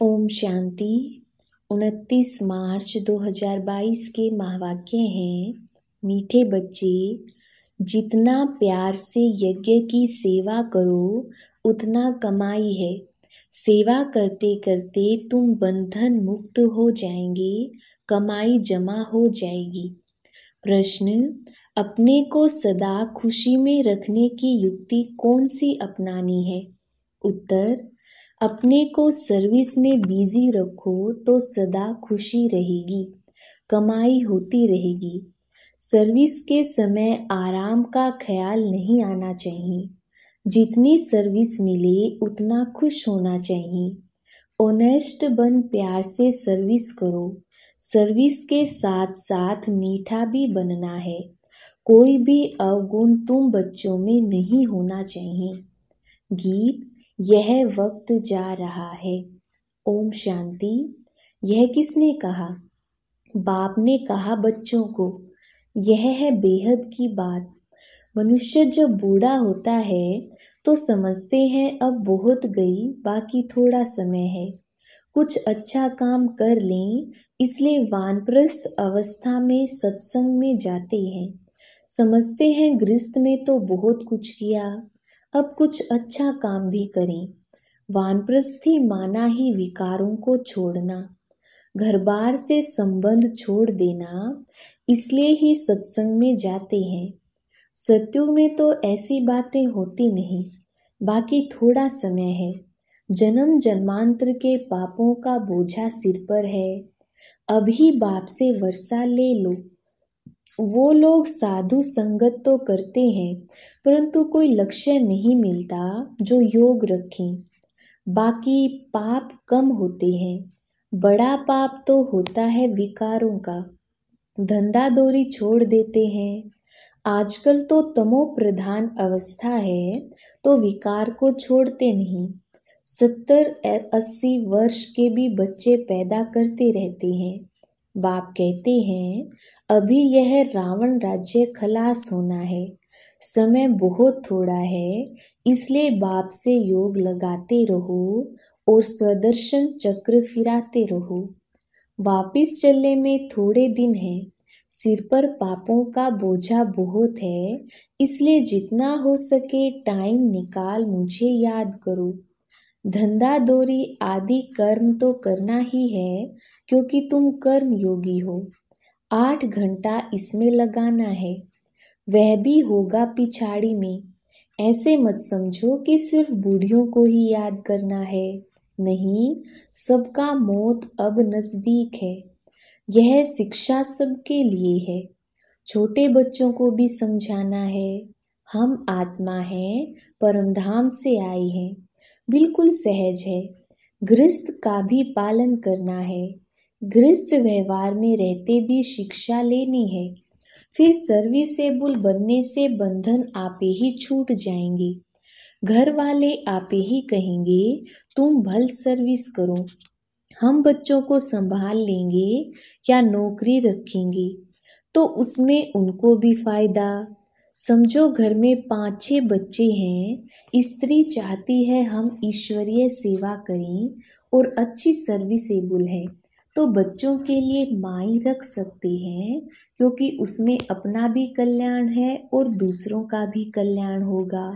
ओम शांति। 29 मार्च 2022 के महावाक्य हैं, मीठे बच्चे, जितना प्यार से यज्ञ की सेवा करो उतना कमाई है। सेवा करते करते तुम बंधन मुक्त हो जाएंगे, कमाई जमा हो जाएगी। प्रश्न, अपने को सदा खुशी में रखने की युक्ति कौन सी अपनानी है? उत्तर, अपने को सर्विस में बिजी रखो तो सदा खुशी रहेगी, कमाई होती रहेगी। सर्विस के समय आराम का ख्याल नहीं आना चाहिए। जितनी सर्विस मिले उतना खुश होना चाहिए। ऑनेस्ट बन प्यार से सर्विस करो। सर्विस के साथ साथ मीठा भी बनना है। कोई भी अवगुण तुम बच्चों में नहीं होना चाहिए। गीत, यह वक्त जा रहा है। ओम शांति। यह किसने कहा? बाप ने कहा बच्चों को। यह है बेहद की बात। मनुष्य जब बूढ़ा होता है तो समझते हैं अब बहुत गई, बाकी थोड़ा समय है, कुछ अच्छा काम कर लें, इसलिए वानप्रस्थ अवस्था में सत्संग में जाते हैं। समझते हैं गृहस्थ में तो बहुत कुछ किया, अब कुछ अच्छा काम भी करें। वानप्रस्थी माना ही विकारों को छोड़ना, घर बार से संबंध छोड़ देना, इसलिए ही सत्संग में जाते हैं। सत्युग में तो ऐसी बातें होती नहीं, बाकी थोड़ा समय है। जन्म जन्मांतर के पापों का बोझा सिर पर है, अभी बाप से वर्षा ले लो। वो लोग साधु संगत तो करते हैं, परंतु कोई लक्ष्य नहीं मिलता जो योग रखें। बाकी पाप कम होते हैं। बड़ा पाप तो होता है विकारों का। धंधा दौरी छोड़ देते हैं। आजकल तो तमो प्रधान अवस्था है तो विकार को छोड़ते नहीं। 70-80 वर्ष के भी बच्चे पैदा करते रहते हैं। बाप कहते हैं, अभी यह रावण राज्य खलास होना है, समय बहुत थोड़ा है, इसलिए बाप से योग लगाते रहो और स्वदर्शन चक्र फिराते रहो। वापिस चलने में थोड़े दिन हैं, सिर पर पापों का बोझा बहुत है, इसलिए जितना हो सके टाइम निकाल मुझे याद करो। धंधा दौरी आदि कर्म तो करना ही है, क्योंकि तुम कर्म योगी हो। 8 घंटा इसमें लगाना है, वह भी होगा पिछाड़ी में। ऐसे मत समझो कि सिर्फ बूढ़ियों को ही याद करना है, नहीं, सबका मौत अब नजदीक है। यह शिक्षा सबके लिए है। छोटे बच्चों को भी समझाना है, हम आत्मा हैं, परमधाम से आए हैं, बिल्कुल सहज है। गृहस्थ का भी पालन करना है, गृहस्थ व्यवहार में रहते भी शिक्षा लेनी है। फिर सर्विसेबल बनने से बंधन आपे ही छूट जाएंगे। घर वाले आपे ही कहेंगे तुम भल सर्विस करो, हम बच्चों को संभाल लेंगे या नौकरी रखेंगे, तो उसमें उनको भी फायदा। समझो घर में 5-6 बच्चे हैं, स्त्री चाहती है हम ईश्वरीय सेवा करें और अच्छी सर्विसेबल है, तो बच्चों के लिए माई रख सकते हैं, क्योंकि उसमें अपना भी कल्याण है और दूसरों का भी कल्याण होगा।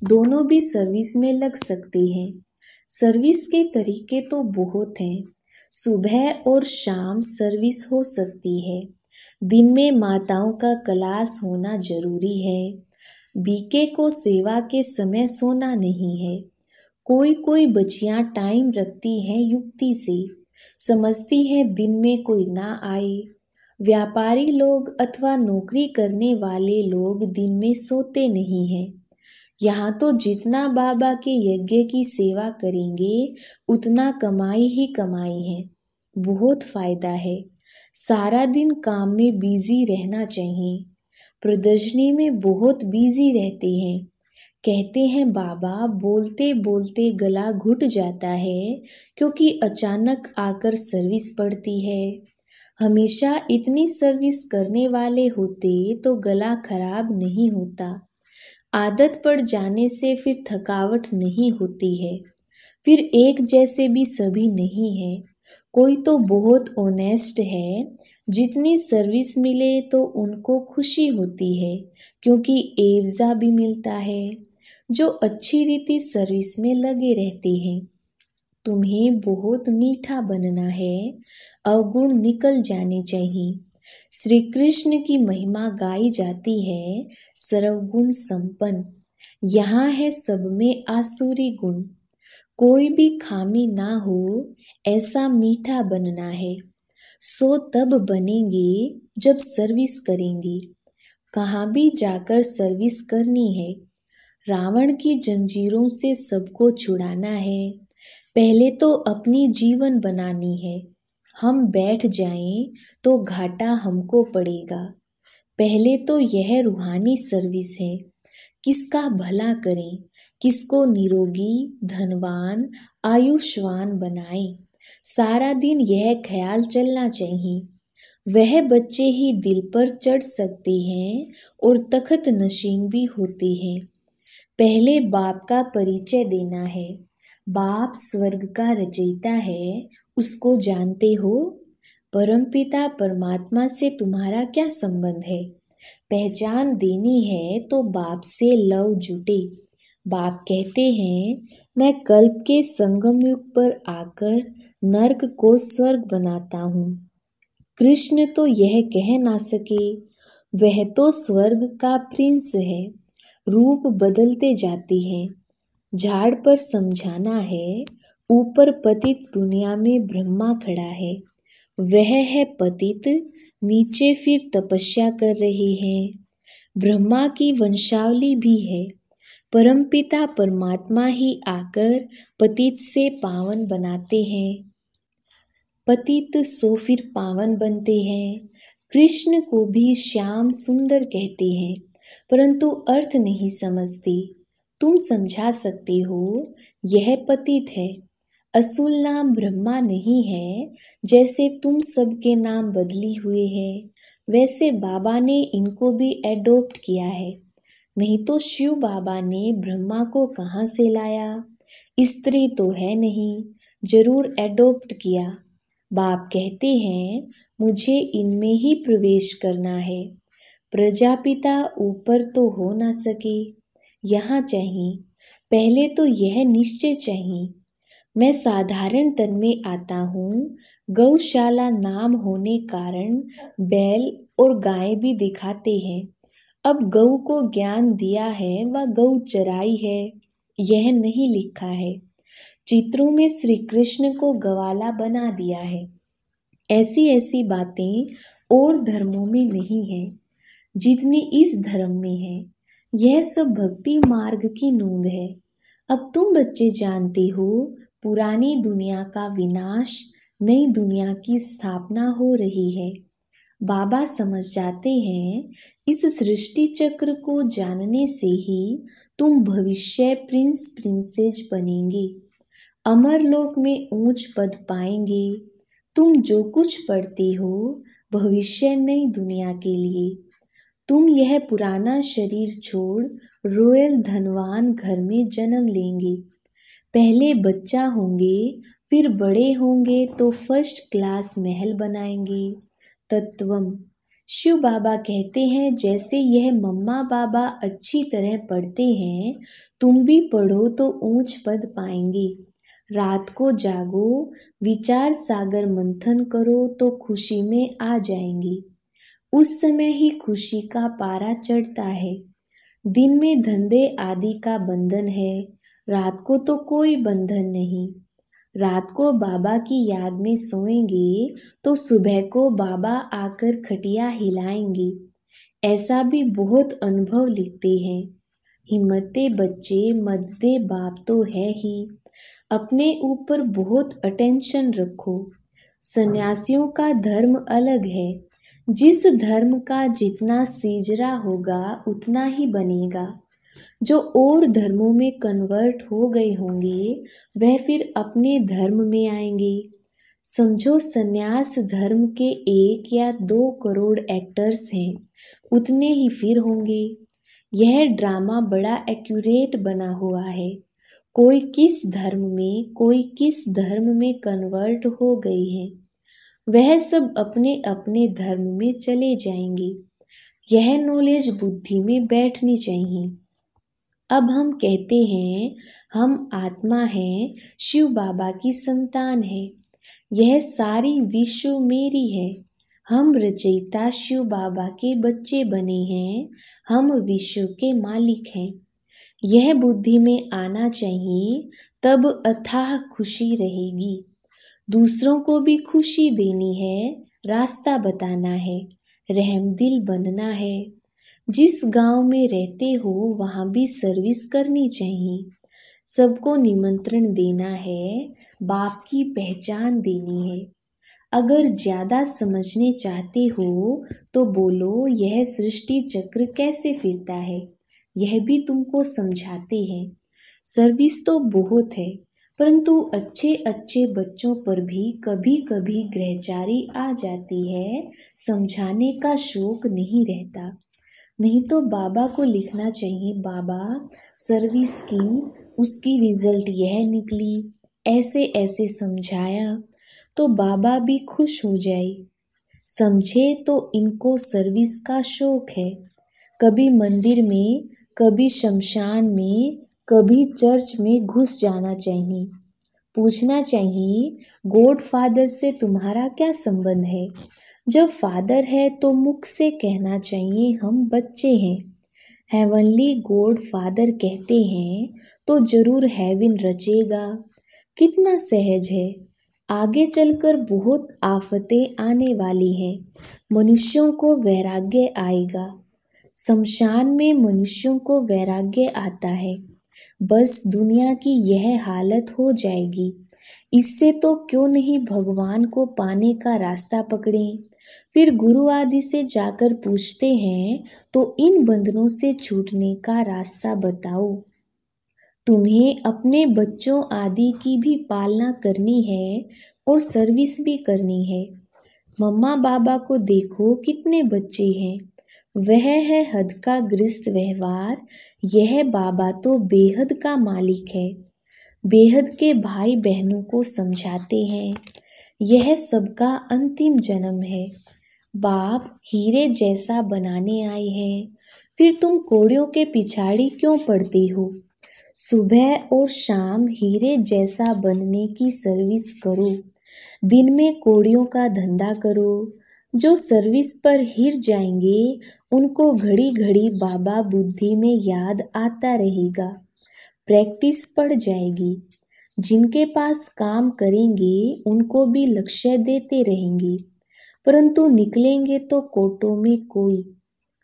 दोनों भी सर्विस में लग सकते हैं। सर्विस के तरीके तो बहुत हैं। सुबह और शाम सर्विस हो सकती है। दिन में माताओं का क्लास होना जरूरी है। बीके को सेवा के समय सोना नहीं है। कोई कोई बच्चियां टाइम रखती हैं युक्ति से, समझती हैं दिन में कोई ना आए। व्यापारी लोग अथवा नौकरी करने वाले लोग दिन में सोते नहीं हैं। यहाँ तो जितना बाबा के यज्ञ की सेवा करेंगे उतना कमाई ही कमाई है, बहुत फायदा है। सारा दिन काम में बिजी रहना चाहिए। प्रदर्शनी में बहुत बिजी रहते हैं। कहते हैं बाबा बोलते बोलते गला घुट जाता है, क्योंकि अचानक आकर सर्विस पड़ती है। हमेशा इतनी सर्विस करने वाले होते तो गला खराब नहीं होता। आदत पड़ जाने से फिर थकावट नहीं होती है। फिर एक जैसे भी सभी नहीं है। कोई तो बहुत ऑनेस्ट है, जितनी सर्विस मिले तो उनको खुशी होती है क्योंकि एवजा भी मिलता है। जो अच्छी रीति सर्विस में लगे रहते हैं। तुम्हें बहुत मीठा बनना है, अवगुण निकल जाने चाहिए। श्री कृष्ण की महिमा गाई जाती है, सर्वगुण संपन्न। यहाँ है सब में आसुरी गुण। कोई भी खामी ना हो, ऐसा मीठा बनना है। सो तब बनेंगे जब सर्विस करेंगे। कहाँ भी जाकर सर्विस करनी है। रावण की जंजीरों से सबको छुड़ाना है। पहले तो अपनी जीवन बनानी है। हम बैठ जाएं तो घाटा हमको पड़ेगा। पहले तो यह रूहानी सर्विस है। किसका भला करें, किसको निरोगी, धनवान, आयुष्मान बनाएं। सारा दिन यह ख्याल चलना चाहिए। वह बच्चे ही दिल पर चढ़ सकते हैं और तख्त नशीन भी होते हैं। पहले बाप का परिचय देना है। बाप स्वर्ग का रचयिता है, उसको जानते हो? परमपिता परमात्मा से तुम्हारा क्या संबंध है? पहचान देनी है तो बाप से लव जुटे। बाप कहते हैं, मैं कल्प के संगम युग पर आकर नर्क को स्वर्ग बनाता हूँ। कृष्ण तो यह कह ना सके, वह तो स्वर्ग का प्रिंस है। रूप बदलते जाते हैं। झाड़ पर समझाना है, ऊपर पतित दुनिया में ब्रह्मा खड़ा है। वह है पतित, नीचे फिर तपस्या कर रहे हैं। ब्रह्मा की वंशावली भी है। परमपिता परमात्मा ही आकर पतित से पावन बनाते हैं। पतित सो फिर पावन बनते हैं। कृष्ण को भी श्याम सुंदर कहते हैं, परंतु अर्थ नहीं समझते। तुम समझा सकते हो, यह पतित है। असुल नाम ब्रह्मा नहीं है। जैसे तुम सबके नाम बदली हुए हैं, वैसे बाबा ने इनको भी एडॉप्ट किया है। नहीं तो शिव बाबा ने ब्रह्मा को कहाँ से लाया? स्त्री तो है नहीं, जरूर एडॉप्ट किया। बाप कहते हैं, मुझे इनमें ही प्रवेश करना है। प्रजापिता ऊपर तो हो ना सके, यहाँ चाहिए। पहले तो यह निश्चय चाहिए। मैं साधारण तन में आता हूँ। गौशाला नाम होने कारण बैल और गाय भी दिखाते हैं। अब गौ को ज्ञान दिया है व गौ चराई है, यह नहीं लिखा है। चित्रों में श्री कृष्ण को गवाला बना दिया है। ऐसी ऐसी बातें और धर्मों में नहीं है जितनी इस धर्म में है। यह सब भक्ति मार्ग की नूंद है। अब तुम बच्चे जानते हो, पुरानी दुनिया का विनाश, नई दुनिया की स्थापना हो रही है। बाबा समझ जाते हैं, इस सृष्टि चक्र को जानने से ही तुम भविष्य प्रिंस प्रिंसेस बनेंगे। अमर लोक में ऊंच पद पाएंगे। तुम जो कुछ पढ़ते हो, भविष्य नई दुनिया के लिए। तुम यह पुराना शरीर छोड़ रॉयल धनवान घर में जन्म लेंगे। पहले बच्चा होंगे, फिर बड़े होंगे तो फर्स्ट क्लास महल बनाएंगे। तत्वम। शिव बाबा कहते हैं, जैसे यह मम्मा बाबा अच्छी तरह पढ़ते हैं, तुम भी पढ़ो तो ऊंच पद पाएंगे। रात को जागो, विचार सागर मंथन करो तो खुशी में आ जाएंगे। उस समय ही खुशी का पारा चढ़ता है। दिन में धंधे आदि का बंधन है, रात को तो कोई बंधन नहीं। रात को बाबा की याद में सोएंगे तो सुबह को बाबा आकर खटिया हिलाएंगे। ऐसा भी बहुत अनुभव लिखते हैं। हिम्मते बच्चे मददे बाप तो है ही। अपने ऊपर बहुत अटेंशन रखो। सन्यासियों का धर्म अलग है। जिस धर्म का जितना सीजरा होगा उतना ही बनेगा। जो और धर्मों में कन्वर्ट हो गए होंगे, वह फिर अपने धर्म में आएंगे। समझो, सन्यास धर्म के 1 या 2 करोड़ एक्टर्स हैं, उतने ही फिर होंगे। यह ड्रामा बड़ा एक्यूरेट बना हुआ है। कोई किस धर्म में, कोई किस धर्म में कन्वर्ट हो गई है, वह सब अपने अपने धर्म में चले जाएंगे। यह नॉलेज बुद्धि में बैठनी चाहिए। अब हम कहते हैं हम आत्मा हैं, शिव बाबा की संतान है, यह सारी विश्व मेरी है, हम रचयिता शिव बाबा के बच्चे बने हैं, हम विश्व के मालिक हैं। यह बुद्धि में आना चाहिए, तब अथाह खुशी रहेगी। दूसरों को भी खुशी देनी है, रास्ता बताना है, रहमदिल बनना है। जिस गांव में रहते हो वहां भी सर्विस करनी चाहिए। सबको निमंत्रण देना है, बाप की पहचान देनी है। अगर ज्यादा समझने चाहते हो तो बोलो यह सृष्टि चक्र कैसे फिरता है, यह भी तुमको समझाते हैं। सर्विस तो बहुत है, परंतु अच्छे अच्छे बच्चों पर भी कभी कभी ग्रहचारी आ जाती है, समझाने का शौक नहीं रहता। नहीं तो बाबा को लिखना चाहिए, बाबा सर्विस की, उसकी रिजल्ट यह निकली, ऐसे ऐसे समझाया, तो बाबा भी खुश हो जाए। समझे तो इनको सर्विस का शौक है। कभी मंदिर में, कभी शमशान में, कभी चर्च में घुस जाना चाहिए। पूछना चाहिए गॉड फादर से तुम्हारा क्या संबंध है। जब फादर है तो मुख से कहना चाहिए हम बच्चे हैं। हेवनली गॉड फादर कहते हैं तो जरूर हेवन रचेगा। कितना सहज है। आगे चलकर बहुत आफतें आने वाली हैं, मनुष्यों को वैराग्य आएगा। शमशान में मनुष्यों को वैराग्य आता है। बस दुनिया की यह हालत हो जाएगी। इससे तो क्यों नहीं भगवान को पाने का रास्ता पकड़ें। फिर गुरु आदि से जाकर पूछते हैं तो इन बंधनों से छूटने का रास्ता बताओ। तुम्हें अपने बच्चों आदि की भी पालना करनी है और सर्विस भी करनी है। मम्मा बाबा को देखो कितने बच्चे हैं। वह है हद का गृहस्थ व्यवहार, यह बाबा तो बेहद का मालिक है। बेहद के भाई बहनों को समझाते हैं, यह सबका अंतिम जन्म है। बाप हीरे जैसा बनाने आए हैं, फिर तुम कोड़ियों के पिछाड़ी क्यों पड़ते हो। सुबह और शाम हीरे जैसा बनने की सर्विस करो। दिन में कोड़ियों का धंधा करो। जो सर्विस पर हिर जाएंगे उनको घड़ी घड़ी बाबा बुद्धि में याद आता रहेगा। प्रैक्टिस पड़ जाएगी। जिनके पास काम करेंगे उनको भी लक्ष्य देते रहेंगे, परंतु निकलेंगे तो कोटों में कोई।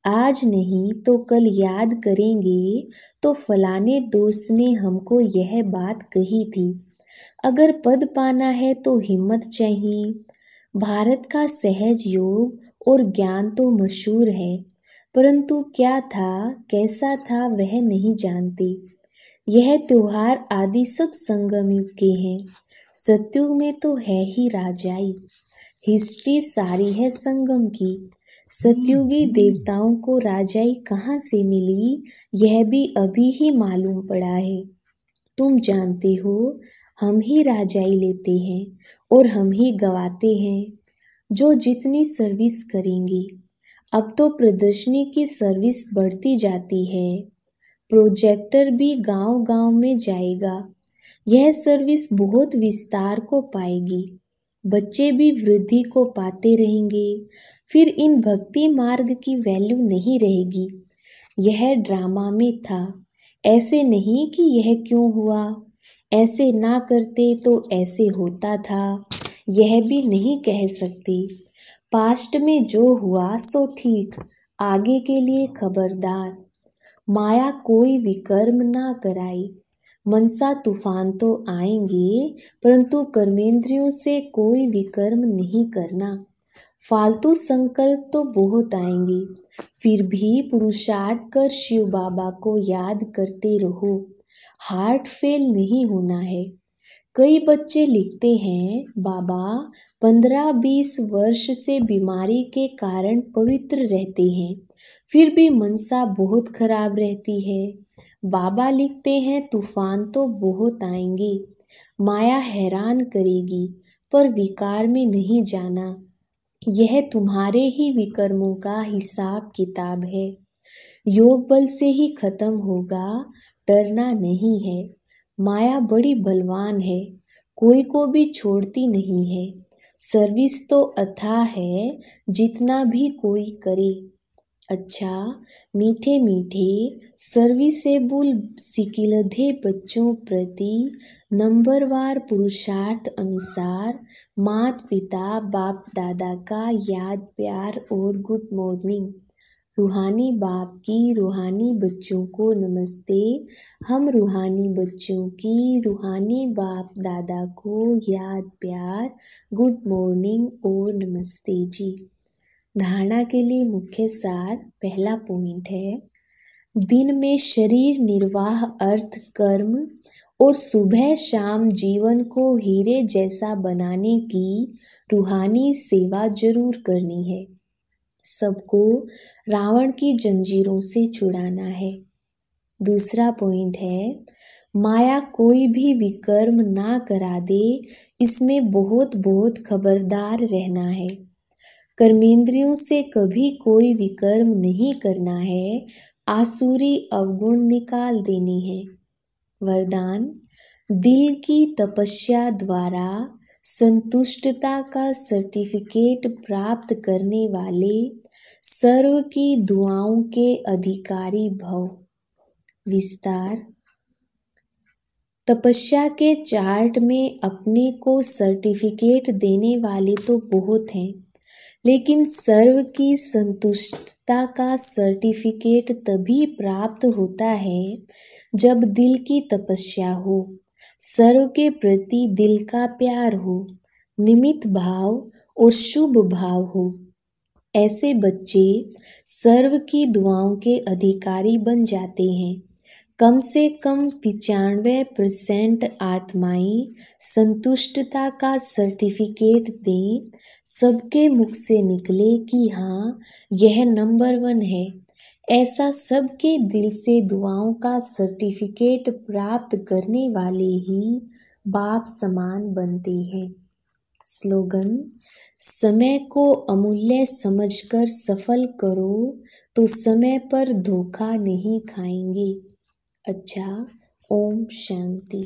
आज नहीं तो कल याद करेंगे तो फलाने दोस्त ने हमको यह बात कही थी। अगर पद पाना है तो हिम्मत चाहिए। भारत का सहज योग और ज्ञान तो मशहूर है, परंतु क्या था कैसा था वह नहीं जानते। यह त्योहार आदि सब संगम युग के हैं। सतयुग में तो है ही राजाई। हिस्ट्री सारी है संगम की। सतयुगी देवताओं को राजाई कहाँ से मिली, यह भी अभी ही मालूम पड़ा है। तुम जानते हो हम ही राजाई लेते हैं और हम ही गवाते हैं। जो जितनी सर्विस करेंगे। अब तो प्रदर्शनी की सर्विस बढ़ती जाती है। प्रोजेक्टर भी गांव गांव में जाएगा। यह सर्विस बहुत विस्तार को पाएगी। बच्चे भी वृद्धि को पाते रहेंगे। फिर इन भक्ति मार्ग की वैल्यू नहीं रहेगी। यह ड्रामा में था, ऐसे नहीं कि यह क्यों हुआ, ऐसे ना करते तो ऐसे होता था, यह भी नहीं कह सकते। पास्ट में जो हुआ सो ठीक, आगे के लिए खबरदार। माया कोई विकर्म ना कराई। मनसा तूफान तो आएंगे, परंतु कर्मेंद्रियों से कोई विकर्म नहीं करना। फालतू संकल्प तो बहुत आएंगे, फिर भी पुरुषार्थ कर शिव बाबा को याद करते रहो। हार्ट फेल नहीं होना है। कई बच्चे लिखते हैं, बाबा 15-20 वर्ष से बीमारी के कारण पवित्र रहते हैं, फिर भी मनसा बहुत खराब रहती है। बाबा लिखते हैं, तूफान तो बहुत आएंगे, माया हैरान करेगी, पर विकार में नहीं जाना। यह तुम्हारे ही विकर्मों का हिसाब किताब है। योग बल से ही खत्म होगा, डरना नहीं है। माया बड़ी बलवान है, कोई को भी छोड़ती नहीं है। सर्विस तो अथाह है, जितना भी कोई करे। अच्छा, मीठे मीठे सर्विसेबुल सिकिलधे बच्चों प्रति नंबरवार पुरुषार्थ अनुसार माता पिता बाप दादा का याद प्यार और गुड मॉर्निंग। रूहानी बाप की रूहानी बच्चों को नमस्ते। हम रूहानी बच्चों की रूहानी बाप दादा को याद प्यार, गुड मॉर्निंग और नमस्ते जी। धारणा के लिए मुख्य सार। पहला पॉइंट है, दिन में शरीर निर्वाह अर्थ कर्म और सुबह शाम जीवन को हीरे जैसा बनाने की रूहानी सेवा जरूर करनी है। सबको रावण की जंजीरों से छुड़ाना है। दूसरा पॉइंट है, माया कोई भी विकर्म ना करा दे, इसमें बहुत बहुत खबरदार रहना है। कर्मेंद्रियों से कभी कोई विकर्म नहीं करना है, आसुरी अवगुण निकाल देनी है। वरदान, दिल की तपस्या द्वारा संतुष्टता का सर्टिफिकेट प्राप्त करने वाले सर्व की दुआओं के अधिकारी भव। विस्तार, तपस्या के चार्ट में अपने को सर्टिफिकेट देने वाले तो बहुत हैं, लेकिन सर्व की संतुष्टता का सर्टिफिकेट तभी प्राप्त होता है जब दिल की तपस्या हो, सर्व के प्रति दिल का प्यार हो, निमित्त भाव और शुभ भाव हो। ऐसे बच्चे सर्व की दुआओं के अधिकारी बन जाते हैं। कम से कम 95% आत्माएं संतुष्टता का सर्टिफिकेट दें, सबके मुख से निकले कि हाँ यह नंबर 1 है। ऐसा सबके दिल से दुआओं का सर्टिफिकेट प्राप्त करने वाले ही बाप समान बनते हैं। स्लोगन, समय को अमूल्य समझकर सफल करो तो समय पर धोखा नहीं खाएंगे। अच्छा, ओम शांति।